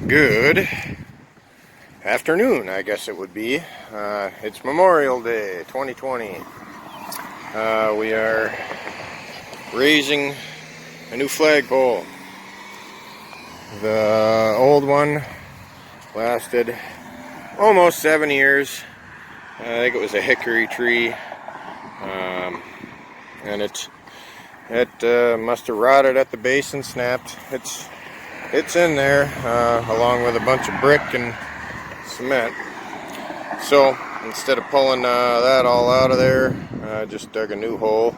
Good afternoon, I guess it would be. It's Memorial Day 2020. We are raising a new flagpole. The old one lasted almost 7 years. I think it was a hickory tree, and it must have rotted at the base and snapped. It's in there, along with a bunch of brick and cement. So instead of pulling that all out of there, I just dug a new hole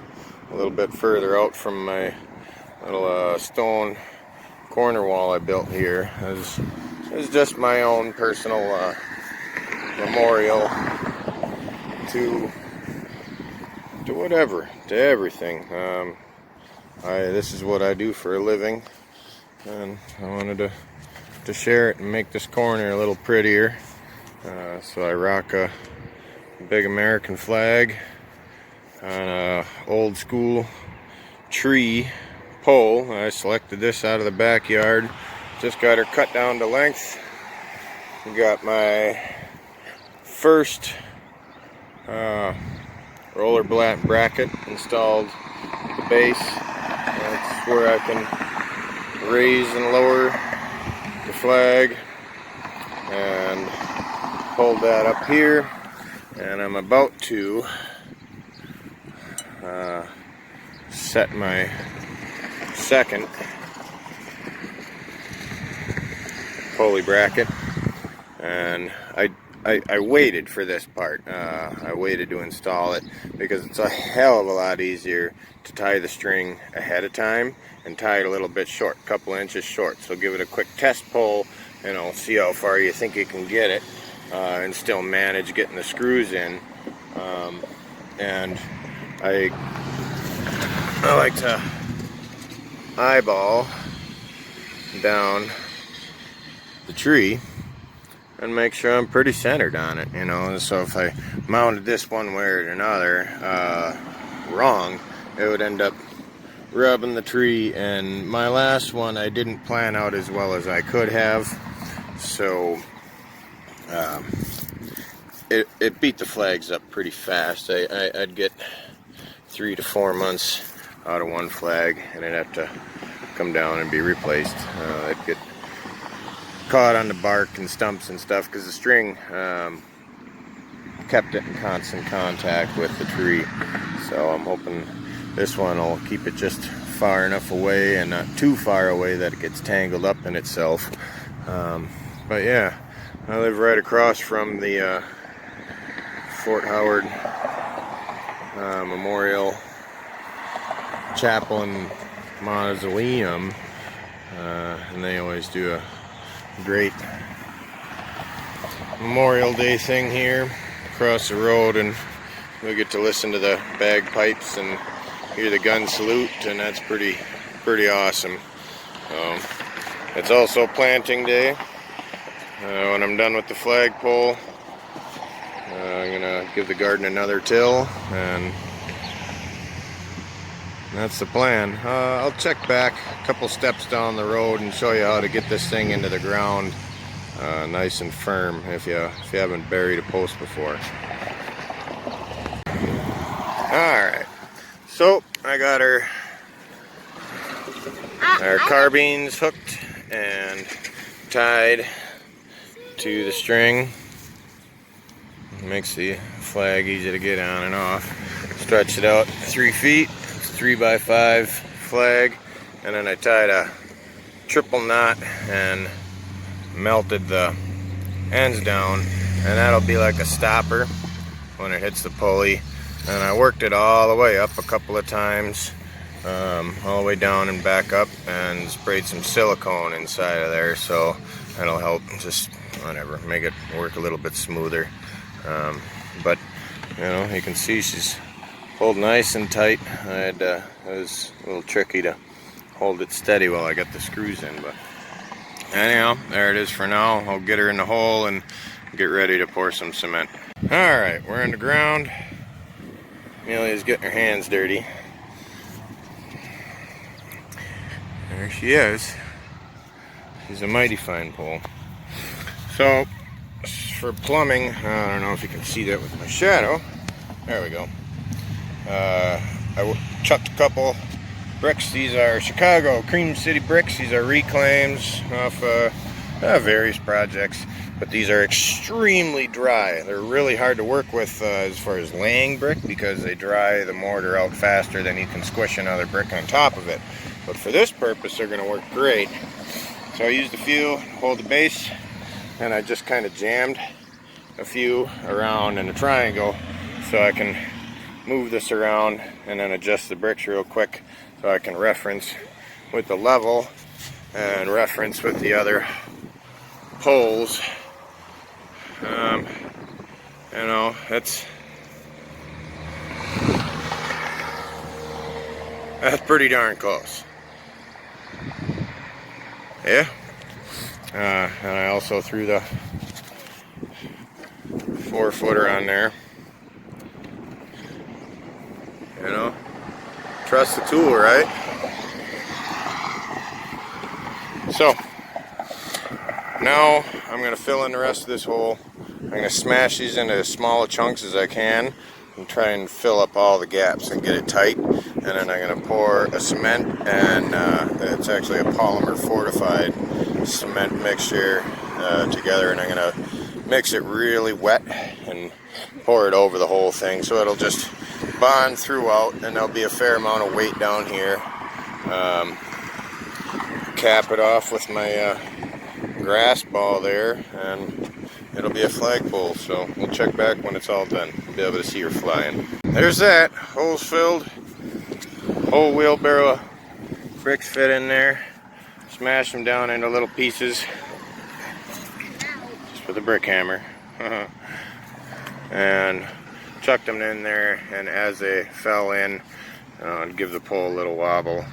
a little bit further out from my little stone corner wall I built here. It's just my own personal memorial to whatever, to everything. This is what I do for a living, and I wanted to share it and make this corner a little prettier. So I rock a big American flag on a old school tree pole. I selected this out of the backyard. Just got her cut down to length. Got my first roller bracket installed at the base. That's where I can raise and lower the flag, and hold that up here. And I'm about to set my second pulley bracket, and I waited for this part. I waited to install it because it's a hell of a lot easier to tie the string ahead of time and tie it a little bit short, a couple inches short. So give it a quick test pull, see how far you think you can get it, and still manage getting the screws in. And I like to eyeball down the tree and make sure I'm pretty centered on it, so if I mounted this one way or another wrong, it would end up rubbing the tree. And my last one I didn't plan out as well as I could have, so it beat the flags up pretty fast. I'd get 3 to 4 months out of one flag, and it'd have to come down and be replaced. It'd get caught on the bark and stumps and stuff because the string kept it in constant contact with the tree. So I'm hoping this one will keep it just far enough away and not too far away that it gets tangled up in itself. But yeah, I live right across from the Fort Howard Memorial Chapel and Mausoleum, and they always do a great Memorial Day thing here across the road, and we get to listen to the bagpipes and hear the gun salute, and that's pretty awesome. It's also planting day. When I'm done with the flagpole, I'm gonna give the garden another till, and that's the plan. I'll check back a couple steps down the road and show you how to get this thing into the ground nice and firm if you haven't buried a post before. Alright, so I got our carbines hooked and tied to the string. It makes the flag easy to get on and off. Stretch it out 3 feet. 3x5 flag, and then I tied a triple knot and melted the ends down, and that'll be like a stopper when it hits the pulley. And I worked it all the way up a couple of times, all the way down and back up, and sprayed some silicone inside of there, so that'll help just make it work a little bit smoother. But you can see she's pulled nice and tight. It was a little tricky to hold it steady while I got the screws in, but anyhow, there it is for now. I'll get her in the hole and get ready to pour some cement. Alright, we're in the ground. Amelia's getting her hands dirty. There she is. He's a mighty fine pole. So for plumbing, I don't know if you can see that with my shadow. There we go. I chucked a couple bricks. These are Chicago Cream City bricks. These are reclaims off various projects, but these are extremely dry. They're really hard to work with as far as laying brick, because they dry the mortar out faster than you can squish another brick on top of it. But for this purpose, they're going to work great. So I used a few to hold the base, and I just kind of jammed a few around in a triangle so I can move this around and then adjust the bricks real quick so I can reference with the level and reference with the other poles. You know, that's pretty darn close. Yeah. And I also threw the 4-footer on there. You know, trust the tool, right? So now I'm going to fill in the rest of this hole. I'm going to smash these into as small chunks as I can and try and fill up all the gaps and get it tight. And then I'm going to pour a cement, and it's actually a polymer fortified cement mixture together, and I'm going to mix it really wet and pour it over the whole thing so it'll just bond throughout, and there'll be a fair amount of weight down here. Cap it off with my grass ball there, and it'll be a flagpole. So we'll check back when it's all done. Be able to see her flying. There's that. Holes filled. Whole wheelbarrow of bricks fit in there. Smash them down into little pieces just with a brick hammer. And chucked them in there, and as they fell in, I'd give the pole a little wobble,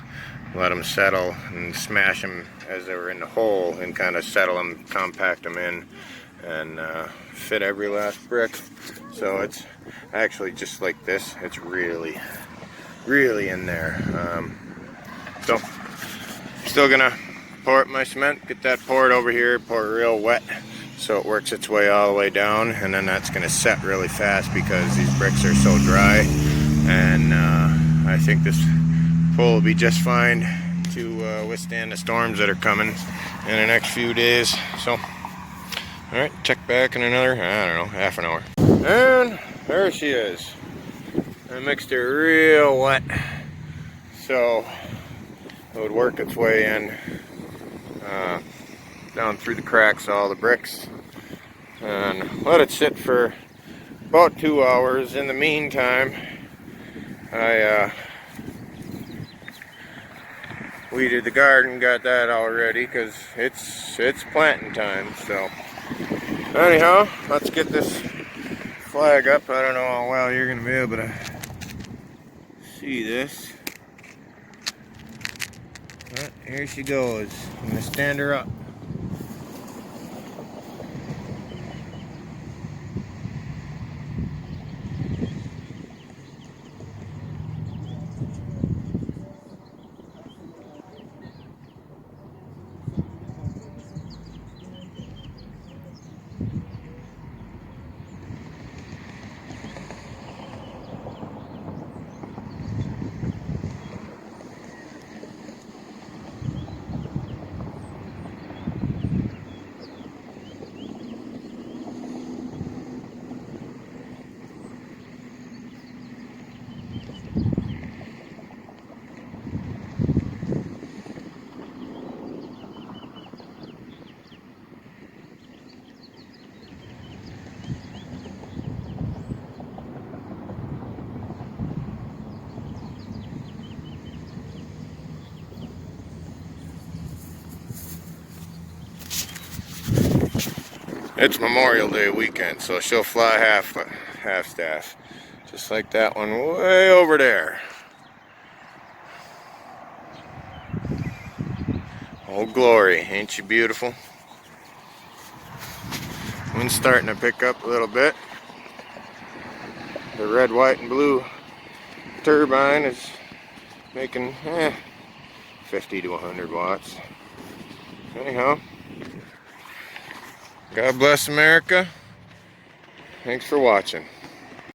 let them settle, and smash them as they were in the hole, and kind of settle them, compact them in, and fit every last brick. So it's actually just like this. It's really in there. So still gonna pour up my cement, get that poured over here, pour it real wet so it works its way all the way down, and then that's going to set really fast because these bricks are so dry. And I think this pole will be just fine to withstand the storms that are coming in the next few days. So, alright, check back in another, I don't know, half an hour. And there she is. I mixed it real wet so it would work its way in down through the cracks of all the bricks, and let it sit for about 2 hours. In the meantime, I weeded the garden, got that all ready because it's planting time. So anyhow, let's get this flag up. I don't know how well you're gonna be able to see this, but here she goes. I'm gonna stand her up. It's Memorial Day weekend, so she'll fly half staff, just like that one way over there. Oh glory, ain't she beautiful? Wind's starting to pick up a little bit. The red, white, and blue turbine is making 50 to 100 watts. Anyhow, God bless America. Thanks for watching.